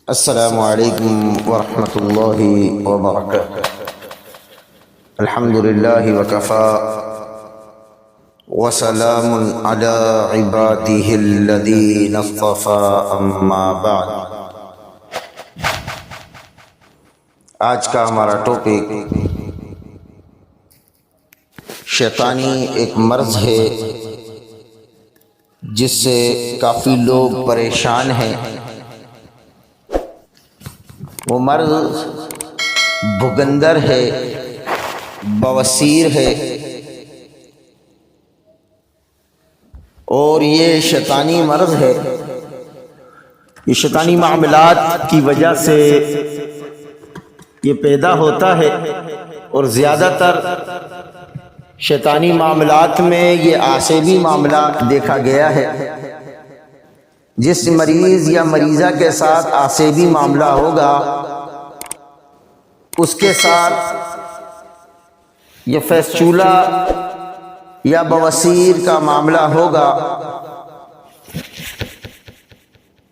अस्सलामु अलैकुम वरहमतुल्लाहि वबरकातुहू। अल्हम्दुलिल्लाहि वकफ़ा वसलामुन अला इबादिहिल्लज़ीना इस्तफ़ा अम्मा बाद। आज का हमारा टॉपिक शैतानी एक मर्ज़ है जिससे काफ़ी लोग परेशान हैं। वो मर्ज़ भुगंदर है, बवासीर है और ये शैतानी मर्ज़ है। ये शैतानी मामलात की वजह से ये पैदा होता है और ज़्यादातर शैतानी मामलात में ये आसेबी मामला देखा गया है। जिस मरीज़ या मरीज़ा के साथ आसेबी मामला होगा उसके साथ ये फैस्चूला या बवासीर का मामला होगा।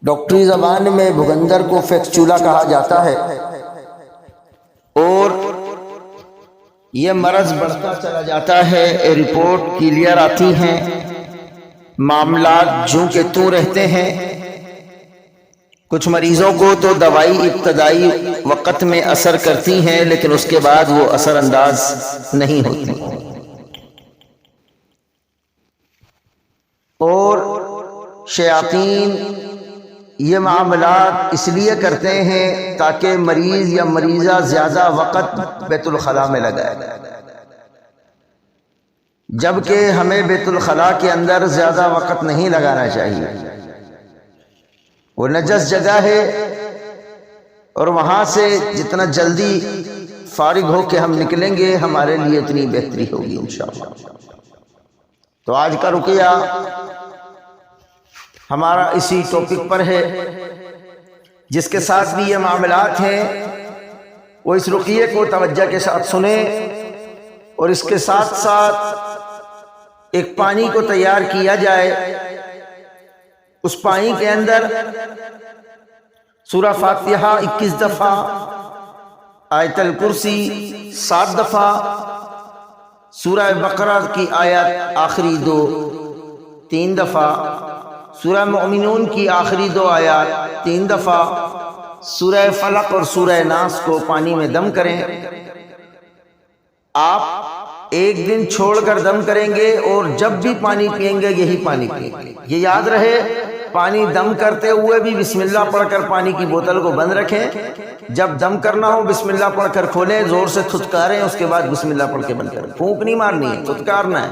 डॉक्टरी ज़बान में भुगंदर को फैस्चूला कहा जाता है और ये मर्ज़ बढ़ता चला जाता है। रिपोर्ट क्लियर आती हैं, मामलात जूं के त्यों रहते हैं। कुछ मरीजों को तो दवाई इब्तदाई वक़्त में असर करती हैं लेकिन उसके बाद वो असरअंदाज नहीं होती। और शयातीन ये मामलात इसलिए करते हैं ताकि मरीज या मरीज़ा ज़्यादा वक़्त बैतुल खला में लगाए, जबकि हमें बैतुल खला के अंदर ज़्यादा वक़्त नहीं लगाना चाहिए। वो नजस जगह है और वहाँ से जितना जल्दी फारिग हो के हम निकलेंगे हमारे लिए इतनी बेहतरी होगी इंशाअल्लाह। तो आज का रुकिया हमारा इसी टॉपिक पर है। जिसके साथ भी ये मामलात हैं वो इस रुकिये को तवज्जो के साथ सुने और इसके साथ साथ एक पानी को तैयार किया जाए। उस पानी के अंदर सूरा फातिहा 21 दफ़ा, आयतल कुर्सी 7 दफ़ा, सूरा बकरा की आयत आखिरी 3 दफ़ा, सूरा मोमिनून की आखिरी 2 आयत 3 दफ़ा, सूरा फलक और सूरा नास को पानी में दम करें। आप एक दिन छोड़कर दम करेंगे और जब भी पानी पिएंगे यही पानी पिएंगे। ये याद रहे, पानी दम करते हुए भी बिस्मिल्लाह पढ़कर पानी की बोतल को बंद रखें। जब दम करना हो बिस्मिल्लाह पढ़कर खोलें, जोर से थुतकारें, उसके बाद बिस्मिल्लाह पढ़ के बंद करें। फूंक नहीं मारनी है, थुतकारना है।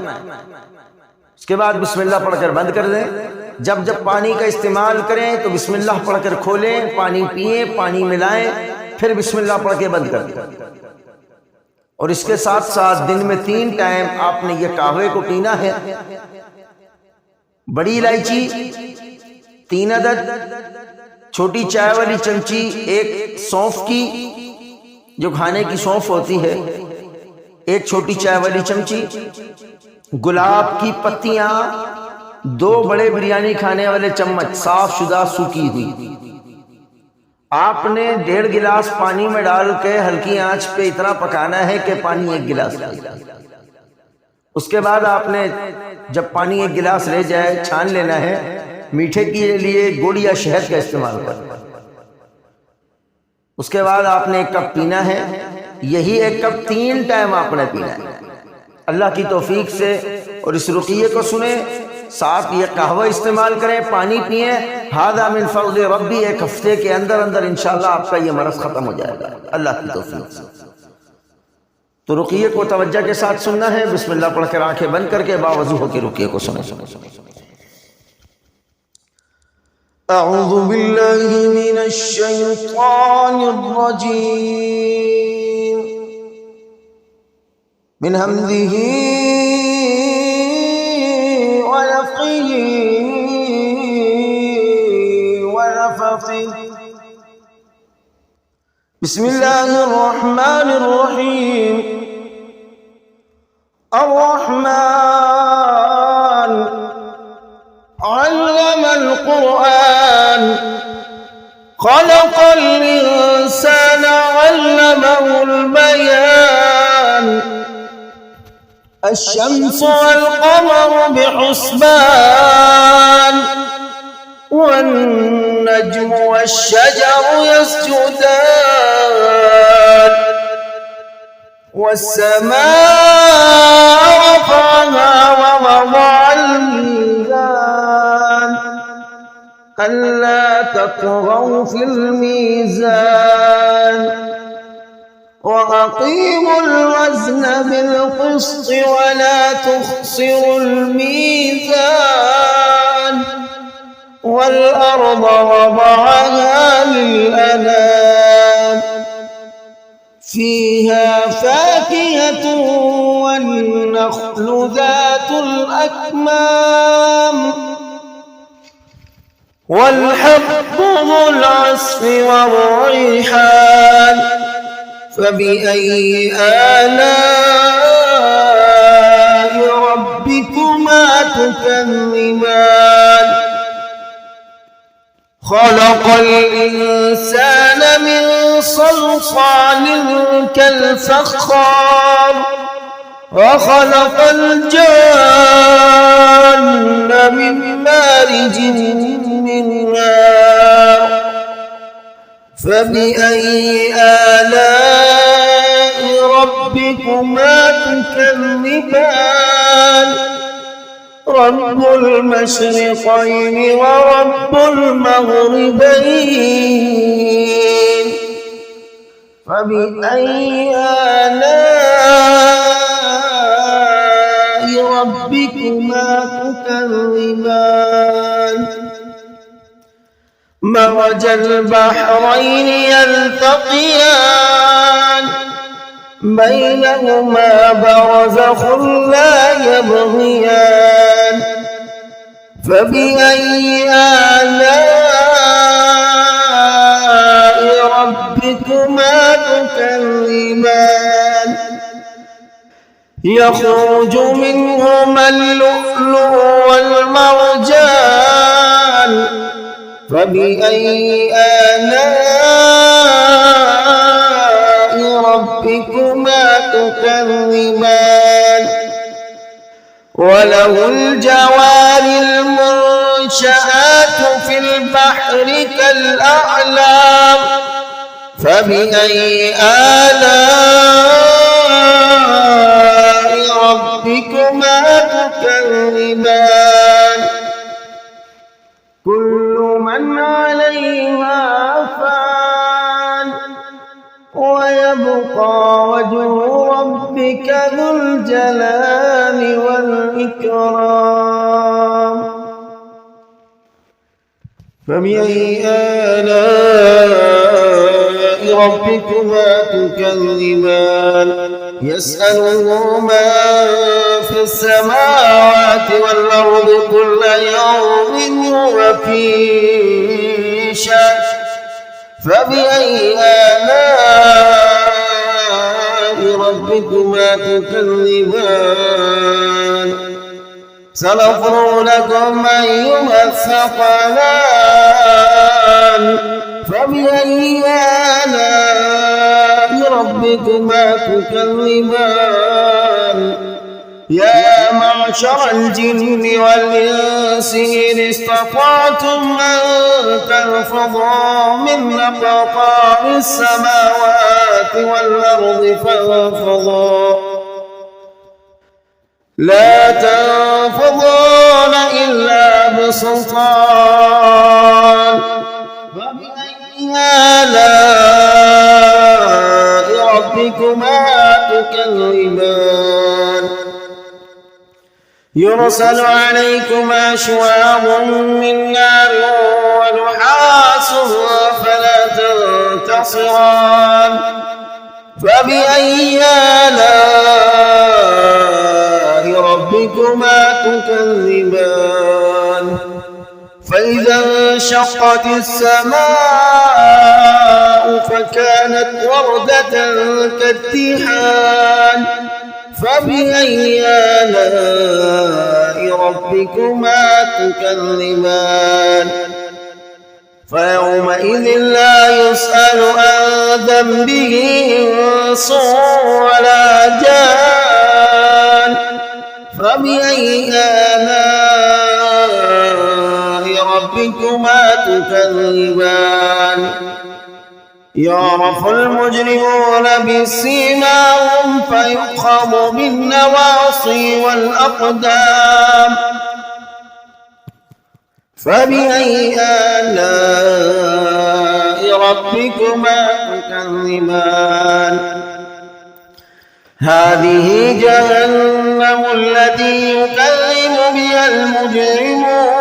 उसके बाद बिस्मिल्लाह पढ़कर बंद कर दें। जब जब पानी का इस्तेमाल करें तो बिस्मिल्लाह पढ़कर खोलें, पानी पिए, पानी मिलाएं, फिर बिस्मिल्लाह पढ़ के बंद कर दें। और इसके साथ साथ दिन में 3 टाइम आपने ये कहवे को पीना है। बड़ी इलायची 3 अदद, छोटी चाय वाली चमची 1 सौंफ की जो खाने की सौंफ होती है 1 छोटी चाय वाली चमची, गुलाब की पत्तियां 2 बड़े बिरयानी खाने वाले चम्मच साफ शुदा सूखी हुई। आपने 1.5 गिलास पानी में डाल के हल्की आंच पे इतना पकाना है कि पानी 1 गिलास ले जाए। उसके बाद आपने जब पानी 1 गिलास ले जाए छान लेना है। मीठे के लिए गुड़ या शहद का इस्तेमाल करें। उसके बाद आपने 1 कप पीना है। यही 1 कप 3 टाइम आपने पीना है अल्लाह की तौफीक से। और इस रुकिये को सुने, साथ ये कहवा इस्तेमाल करें, पानी पिए। हादा मिन फज़्ल रब्बी, 1 हफ्ते के अंदर अंदर इंशाअल्लाह आपका ये मरज़ खत्म हो जाएगा अल्लाह की तौफीक से। तो रुकिये को तवज्जो के साथ सुनना है। बिस्मिल्लाह पढ़कर आंखें बंद करके बावजू होकर रुकिये को सुने। अऊज़ु बिल्लाहि मिनश शैतानिर रजीम, मिन हम्ज़िही व नफ़्ख़िही व नफ़्ख़िही। बिस्मिल्लाहिर रहमानिर रहीम। अर्रहमान अल्लमल कुरआन خلق الإنسان علمه البيان الشمس والقمر بحسبان والنجم والشجر يسجدان والسماء رفعها ووضع الميزان ألا تطغوا في الميزان وأقيموا الوزن بالقسط ولا تخسروا الميزان والأرض وضعها للأنام فيها فاكهة والنخل ذات الأكمام والحب ذو العصف والريحان فبأي آلاء ربكما تكذبان خلق الإنسان من صلصال كالفخار وخلق الجن من مارج من نار فبأي آلاء ربكما تكذبان رب المشرقين ورب المغربين فبأي آلاء ربكما تكذبان مرج البحرين يلتقيان بينهما برزخ لا يبغيان فبأي آلاء ربكما تكذبان يخرج منهما اللؤلؤ والمرجان فبأي آلاء ربكما تكذبان وله الجوار المنشآت في البحر كالأعلام فبأي آلاء ربكما تكذبان كل من عليها فان ويبقى وجه ربك ذو الجلال والإكرام فبأي آلاء ربكما تكذبان يسأله من في السماوات والأرض كل يوم هو في شأن فبأي آلاء ربكما تكذبان سنفرغ لكم أيها الثقلان فبأي آلاء ربكما تكذبان يا معشر الجن والإنس إن استطعتم أن تنفضوا من أقطار السماوات والأرض فانفضوا لا تنفضون إلا بسلطان فبأي آلاء ربكما تكذبان يرسل عليكما شواظ من نار ونحاس فلا تنتصران فبأي آلاء ربكما تكذبان فإذا انشقت السماء فكانت وردة كالدهان فبأي آلاء ربكما تكذبان فيومئذ لا يسأل عن ذنبه إنس ولا جان. فبأي آلاء ربكما تكذبان؟ يعرف المجرمون بسيماهم فيؤخذ بالنواصي والأقدام. فبأي آلاء ربكما تكذبان؟ هذه جهنم التي يكذب بها المجرمون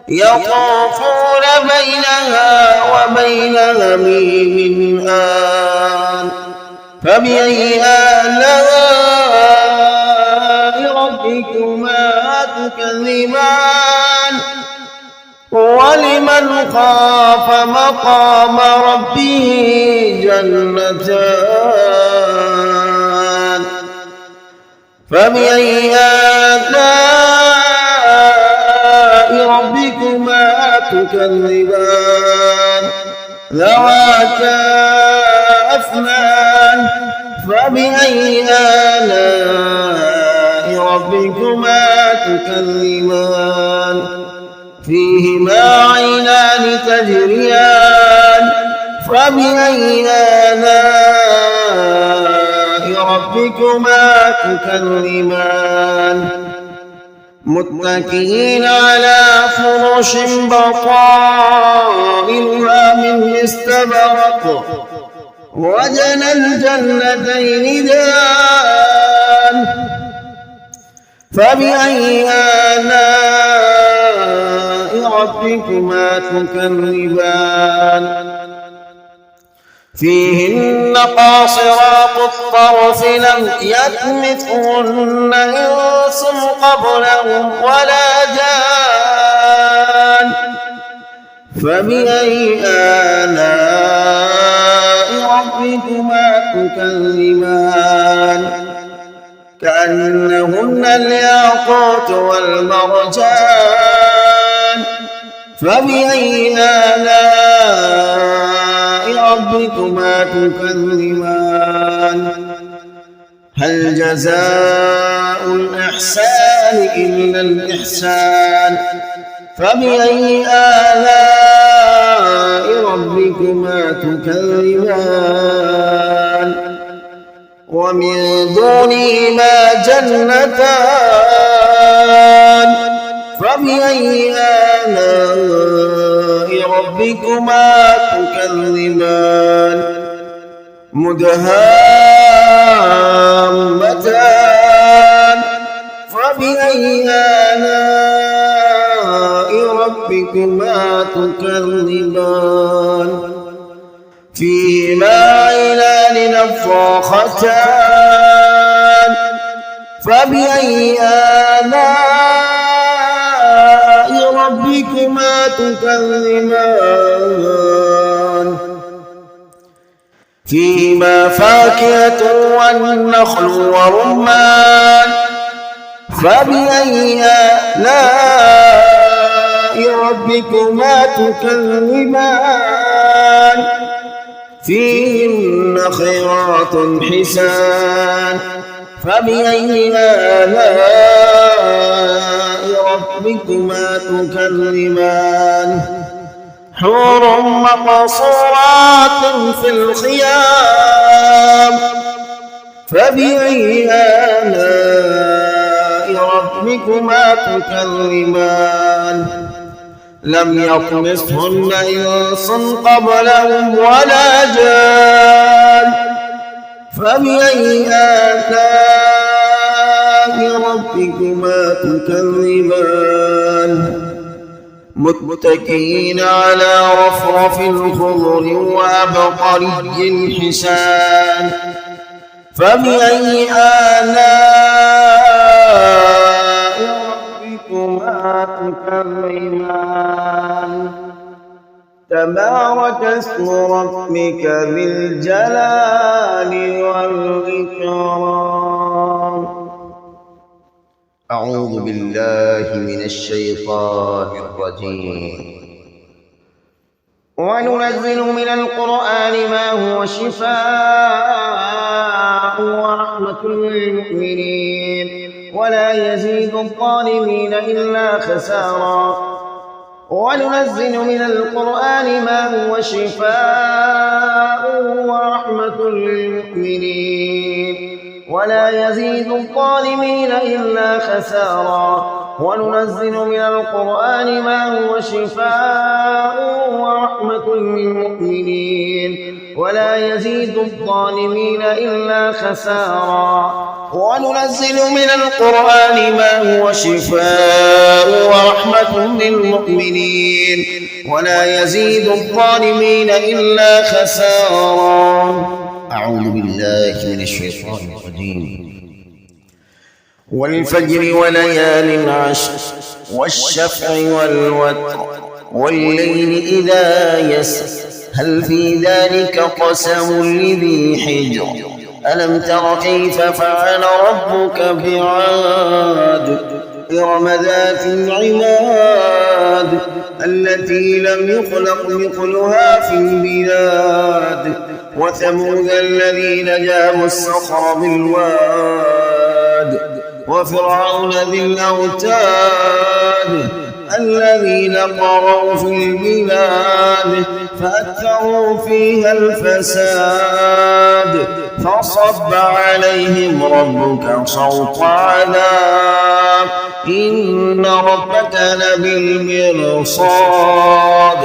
يطوفون بينها وبين هميم آن. فبأي آلاء ربكما تكذبان؟ ولمن خاف مقام ربه جنتان. فبأي آلاء ربكما تكذبان؟ ذواتا أفنان. فبأي آلاء ربكما تكذبان؟ فيهما عينان تجريان. فبأي آلاء ربكما تكذبان؟ متكئين على فرش بطائنها من استبرق وجنى الجنتين دان. فبأي آلاء ربكما تكذبان؟ فيهن قاصرات الطرف لم يطمثهن إنس قبلهم ولا جان. فبأي آلاء ربكما تكذبان؟ كأنهن الياقوت والمرجان. فبأي آلاء ربكما تكذبان؟ هل جزاء الإحسان إلا الإحسان؟ فبأي آلاء ربكما تكذبان؟ ومن دونهما جنتان. فبأي آلاء ربكما تكذبان؟ مدهامتان. فبأي آلاء ربكما تكذبان؟ فيهما عينان نفاختان. فبأي آلاء ربكما تكذبان؟ فيهما فاكهة والنخل ورمان. فبأي آلاء ربكما تكذبان؟ فيهن خيرات حسان. فبأي آلاء ربكما تكذبان؟ حور مقصورات في الخيام. فبأي آلاء ربكما تكذبان؟ لم يطمثهن إنس قبلهم ولا جان. فبأي آلاء ربكما تكذبان؟ متكئين على رفرف خضر وعبقري حسان. فبأي آلاء ربكما تكذبان؟ تبارك اسم ربك ذي الجلال والإكرام. أعوذ بالله من الشيطان الرجيم. وننزل من القرآن ما هو شفاء ورحمة للمؤمنين ولا يزيد الظالمين إلا خسارا. وننزل من القرآن ما هو شفاء ورحمة للمؤمنين ولا يزيد الظالمين إلا خسارا. وننزل من القرآن ما هو شفاء ورحمة للمؤمنين ولا يزيد الظالمين إلا خسارا. وننزل من القرآن ما هو شفاء ورحمة للمؤمنين ولا يزيد الظالمين إلا خسارا. أعوذ بالله من الشيطان الرجيم. والفجر وليال عشر والشفع والوتر والليل إذا يسر هل في ذلك قسم لذي حجر ألم تر كيف فعل ربك بعاد إرم ذات العماد التي لم يخلق مثلها في البلاد وثمود الذين جابوا الصخر بالواد وفرعون ذي الأوتاد الذين طغوا في البلاد فأكثروا فيها الفساد فصب عليهم ربك صوت عذاب إن ربك لبالمرصاد.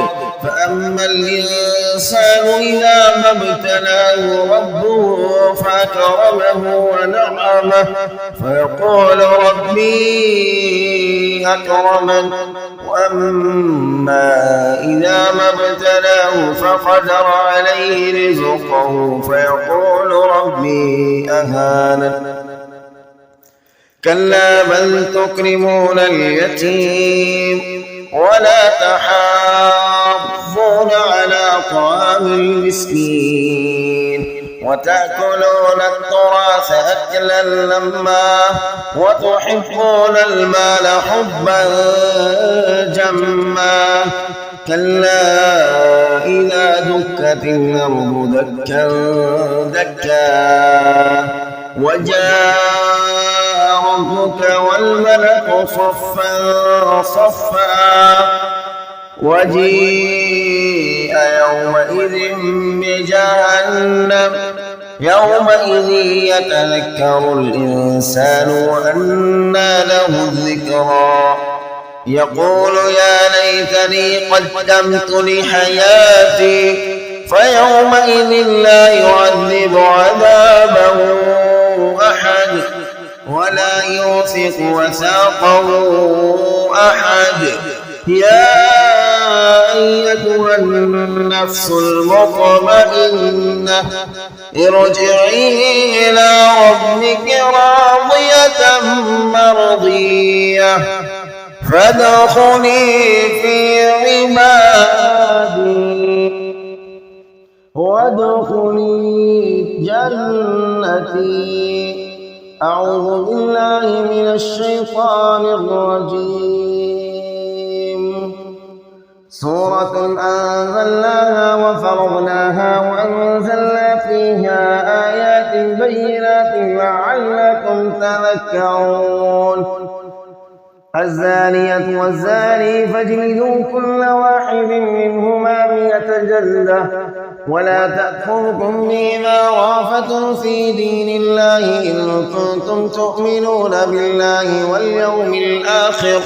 فأما الإنسان إذا ما ابتلاه ربه فأكرمه ونعمه فيقول ربي أكرمن وأما إذا ما ابتلاه فقدر عليه رزقه فيقول ربي أهانن. كلا بل تكرمون اليتيم ولا تحاضون على طعام المسكين وتأكلون التراث أكلا لما وتحبون المال حبا جما كلا إذا دكت الأرض دكا دكا وجاء ربك والملك صفا صفا وجيء يومئذ بجهنم يومئذ يتذكر الإنسان وأنى له الذكرى يقول يا ليتني قدمت لحياتي فيومئذ لا يعذب عذابه أحد ولا يوثق وثاقه أحد. يا أيتها النفس المطمئنة ارجعي إلى ربك راضية مرضية فادخلي في عبادي وادخلي جنتي. أعوذ بالله من الشيطان الرجيم. سورة أنزلناها وفرضناها وأنزلنا فيها آيات بينات لعلكم تذكرون. الزانية والزاني فاجلدوا كل واحد منهما 100 جلدة ولا تأخذكم بهما رأفة في دين الله إن كنتم تؤمنون بالله واليوم الآخر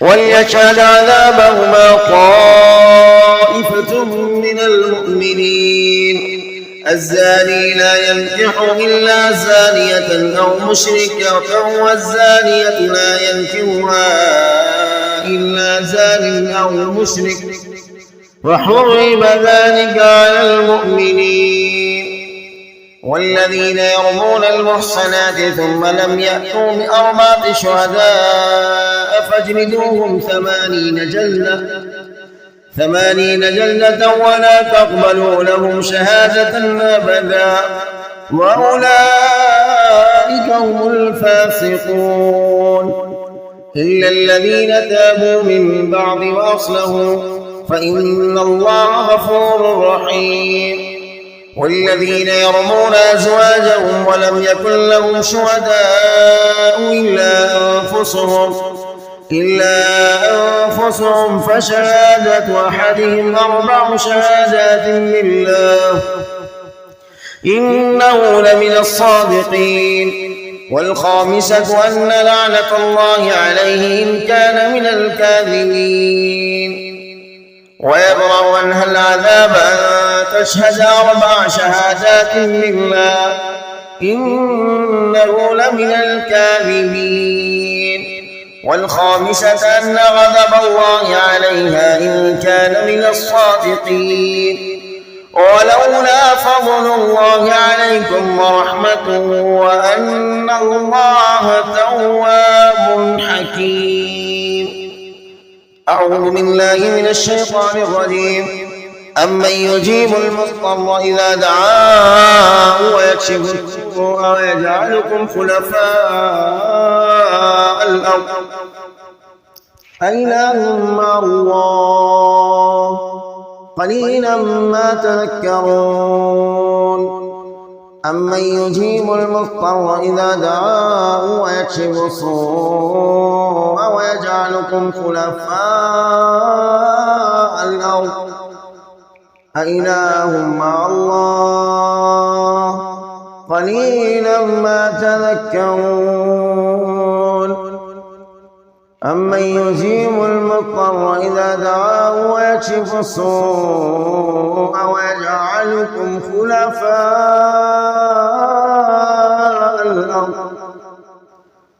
وليشهد عذابهما طائفة من المؤمنين. الزاني لا ينكح إلا زانية أو مشركة والزانية لا ينكحها إلا زان أو مشرك وحرم ذلك على المؤمنين. والذين يرمون المحصنات ثم لم يأتوا ب4 شهداء فاجلدوهم 80 جلدة ولا تقبلوا لهم شهادة أبدا وأولئك فأولئك هم الفاسقون إلا الذين تابوا من بعد وأصلحوا فإن الله غفور رحيم والذين يرمون أزواجهم ولم يكن لهم شهداء إلا أنفسهم فشهادة أحدهم 4 شهادات بالله إنه لمن الصادقين والخامسة أن لعنة الله عليه إن كان من الكاذبين ويبرأ عنها العذاب أن تشهد 4 شهادات بالله إنه لمن الكاذبين والخامسة أن غضب الله عليها إن كان من الصادقين ولولا فضل الله عليكم ورحمته وأن الله تواب حكيم. أعوذ بالله من الشيطان الرجيم. أمن يجيب المضطر إذا دعاه ويكشف السوء ويجعلكم خلفاء الأرض أإله مع الله قليلا ما تذكرون. أمن يجيب المضطر إذا دعاه ويكشف السوء ويجعلكم خلفاء الأرض أإله مع الله قليلا ما تذكرون. أمن يجيب المضطر إذا دعاه ويكشف السوء ويجعلكم خلفاء الأرض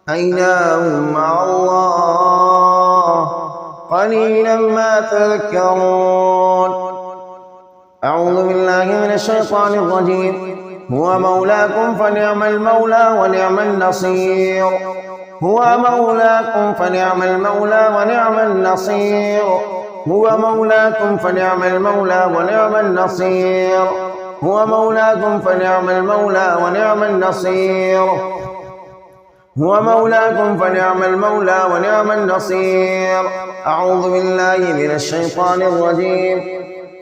أإله مع الله قليلا ما تذكرون. أعوذ بالله من الشيطان الرجيم. هو مولاكم فنعم المولى ونعم النصير. هو مولاكم فنعم المولى ونعم النصير. هو مولاكم فنعم المولى ونعم النصير. هو مولاكم فنعم المولى ونعم النصير. هو مولاكم فنعم المولى ونعم النصير. أعوذ بالله من الشيطان الرجيم.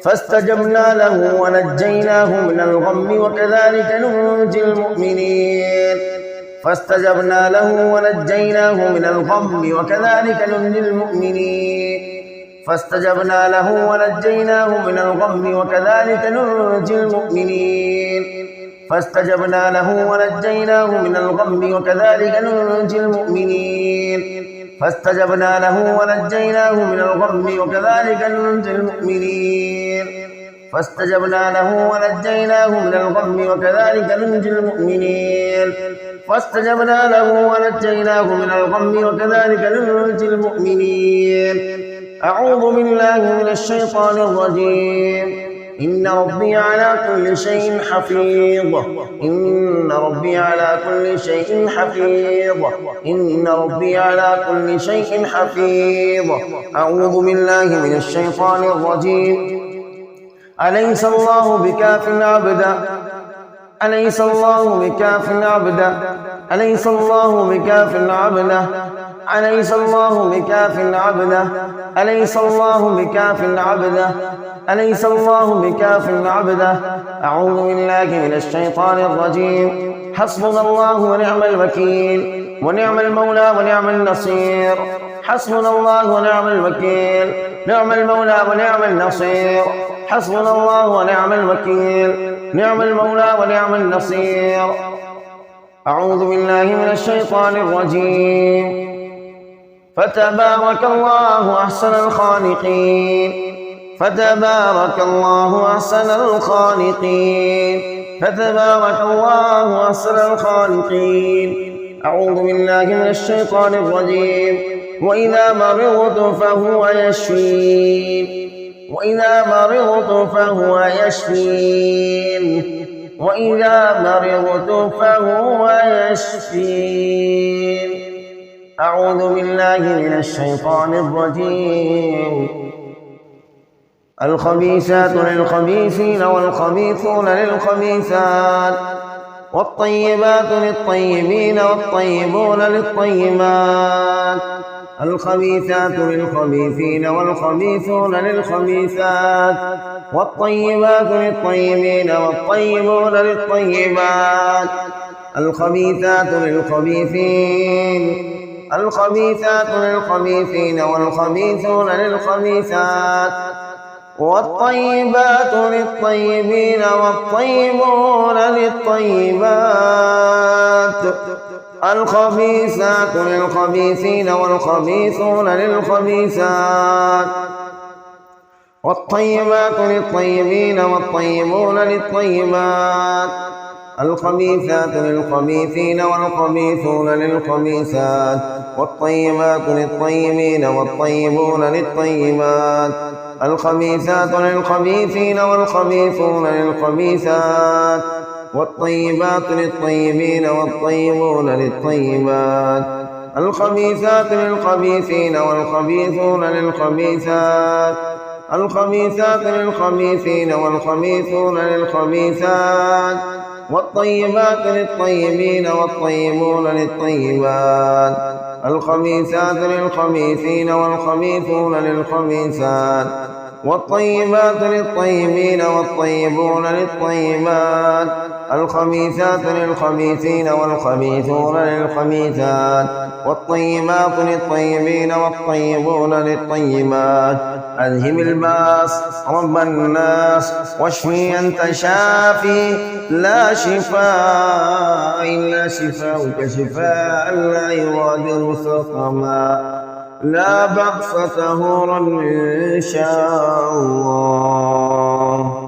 فاستجبنا له ونجيناه من الغم وكذلك ننجي المؤمنين. فاستجبنا له ونجيناه من الغم وكذلك ننجي المؤمنين. فاستجبنا له ونجيناه من الغم وكذلك ننجي المؤمنين. فاستجبنا له ونجيناه من الغم وكذلك ننجي المؤمنين. فاستجبنا له ونجيناه من الغم وكذلك ننجي المؤمنين. فاستجبنا له ونجيناه من الغم وكذلك ننجي المؤمنين. فاستجبنا له ونجيناه من الغم وكذلك ننجي المؤمنين. أعوذ بالله من الشيطان الرجيم. إن ربي على كل شيء حفيظ. إن ربي على كل شيء حفيظ. إن ربي على كل شيء حفيظ. أعوذ بالله من الشيطان الرجيم. أليس الله بكاف عبدا؟ أليس الله بكاف عبدا؟ أليس الله بكاف عبدا؟ أليس الله بكاف عبده؟ أليس الله بكاف عبده؟ أليس الله بكاف عبده؟ أعوذ بالله من الشيطان الرجيم. حسبنا الله ونعم الوكيل ونعم المولى ونعم النصير. حسبنا الله ونعم الوكيل نعم المولى ونعم النصير. حسبنا الله ونعم الوكيل نعم المولى ونعم النصير. أعوذ بالله من الشيطان الرجيم. فتبارك الله أحسن الخالقين. فتبارك الله أحسن الخالقين. فتبارك الله أحسن الخالقين. أعوذ بالله من الشيطان الرجيم. وإذا مرضت فهو يشفين. وإذا مرضت فهو يشفين. وإذا مرضت فهو يشفين. أعوذ بالله من الشيطان الرجيم. الخبيثات للخبيثين والخبيثون للخبيثات والطيبات للطيبين والطيبون للطيبات الخبيثات للخبيثين والخبيثون للخبيثات والطيبات للطيبين والطيبون للطيبات الخبيثات للخبيثين الخبيثات للخبيثين والخبيثون للخبيثات والطيبات للطيبين والطيبون للطيبات الخبيثات للخبيثين والخبيثون للخبيثات والطيبات للطيبين والطيبون للطيبات الخبيثات للخبيثين والخبيثون للخبيثات والطيبات للطيبين والطيبون للطيبات الخبيثات للخبيثين والخبيثون للخبيثات والطيبات للطيبين والطيبون للطيبات الخبيثات للخبيثين والخبيثون للخبيثات الخبيثات للخبيثين والخبيثون للخبيثات والطيبات للطيبين والطيبون للطيبات الخبيثات للخبيثين والخبيثون للخبيثات والطيبات للطيبين والطيبون للطيبات الخبيثات للخبيثين والخبيثون للخبيثات والطيبات للطيبين والطيبون للطيبات أذهب الباس رب الناس واشفي أنت شافي لا شفاء إلا شفاؤك شفاء لا يغادر سقما لا بأس طهورا إن شاء الله.